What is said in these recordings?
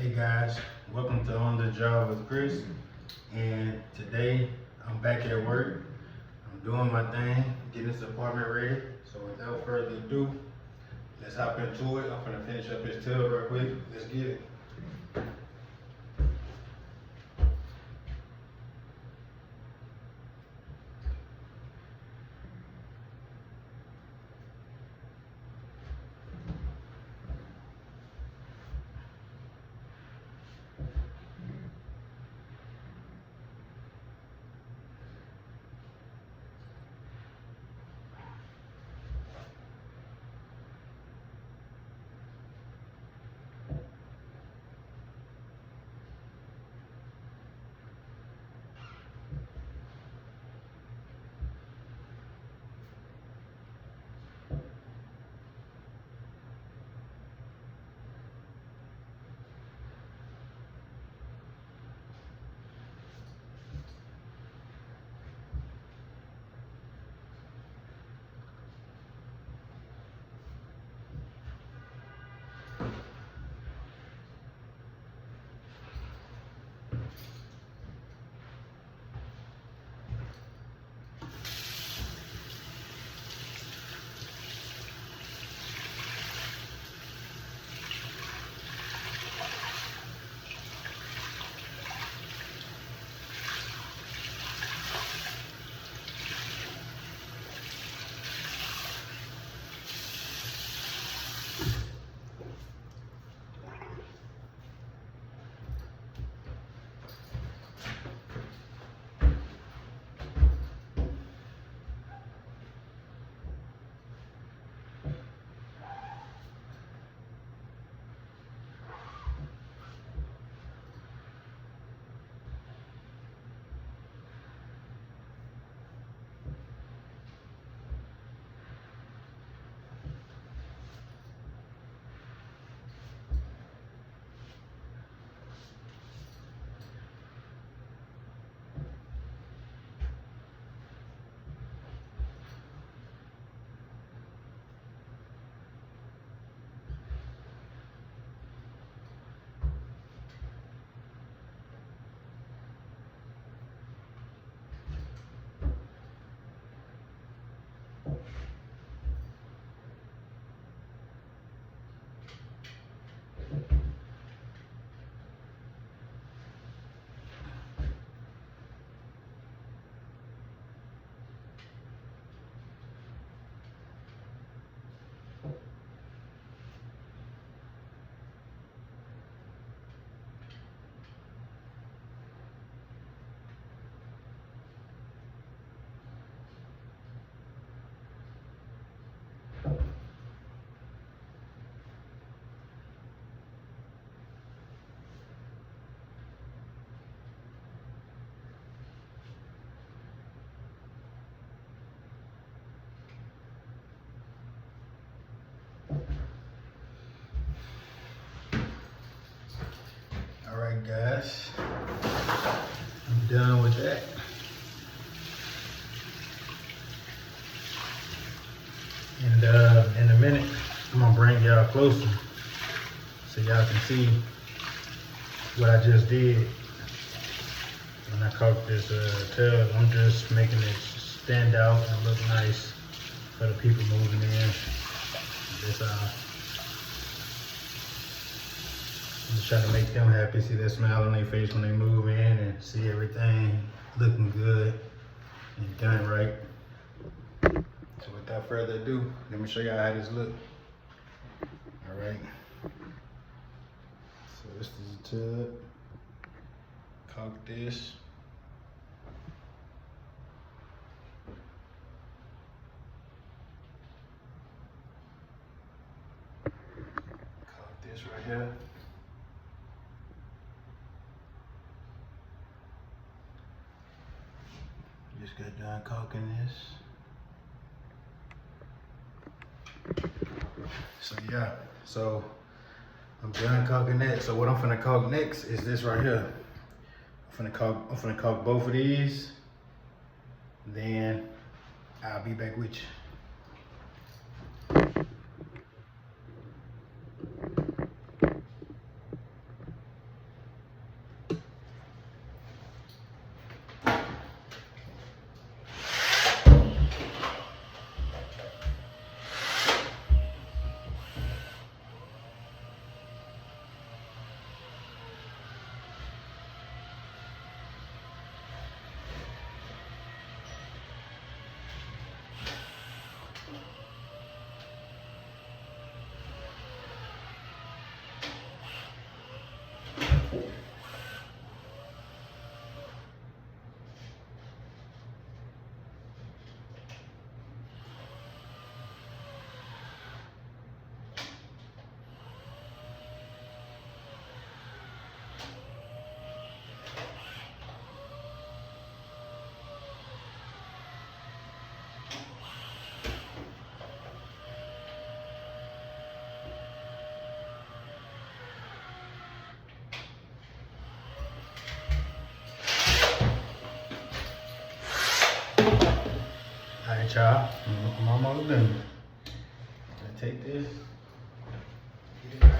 Hey guys, welcome to On the Job with Chris. And today I'm back at work. I'm doing my thing, getting this apartment ready. So without further ado, let's hop into it. I'm gonna finish up this tub real quick. Let's get it. All right, guys, I'm done with that. And in a minute, I'm gonna bring y'all closer so y'all can see what I just did when I caulked this tub. I'm just making it stand out and look nice for the people moving in. I'm just trying to make them happy, see that smile on their face when they move in and see everything looking good and done right. So without further ado, let me show y'all how this look. All right. So this is the tub. Caulk this. Caulk this right here. Just got done caulking this. So yeah, so I'm done caulking that. So what I'm finna caulk next is this right here. I'm finna caulk both of these. Then I'll be back with you. right, y'all. I'm almost done. I take this. Get it right.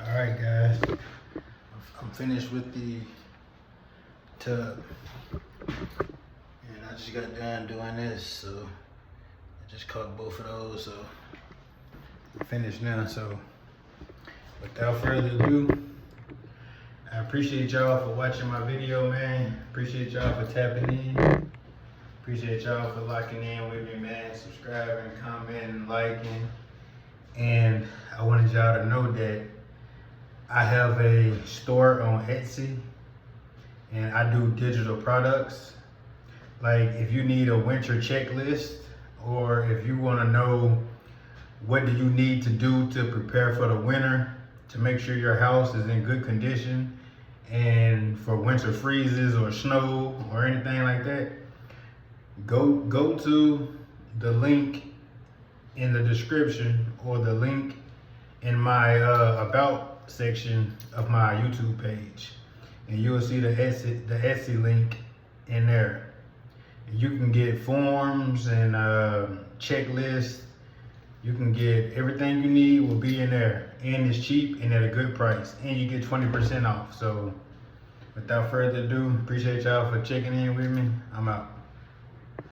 All right, guys. I'm finished with the tub. And I just got done doing this, so I just caulked both of those, so I'm finished now. So without further ado, I appreciate y'all for watching my video, man. Appreciate y'all for tapping in. Appreciate y'all for locking in with me, man. Subscribing, commenting, liking. And I wanted y'all to know that I have a store on Etsy and I do digital products. Like if you need a winter checklist, or if you want to know what do you need to do to prepare for the winter to make sure your house is in good condition and for winter freezes or snow or anything like that, go to the link in the description or the link in my about section of my YouTube page, and you'll see the Etsy link in there. You can get forms and checklists. You can get everything you need will be in there, and it's cheap and at a good price, and you get 20% off. So without further ado, appreciate y'all for checking in with me. I'm out.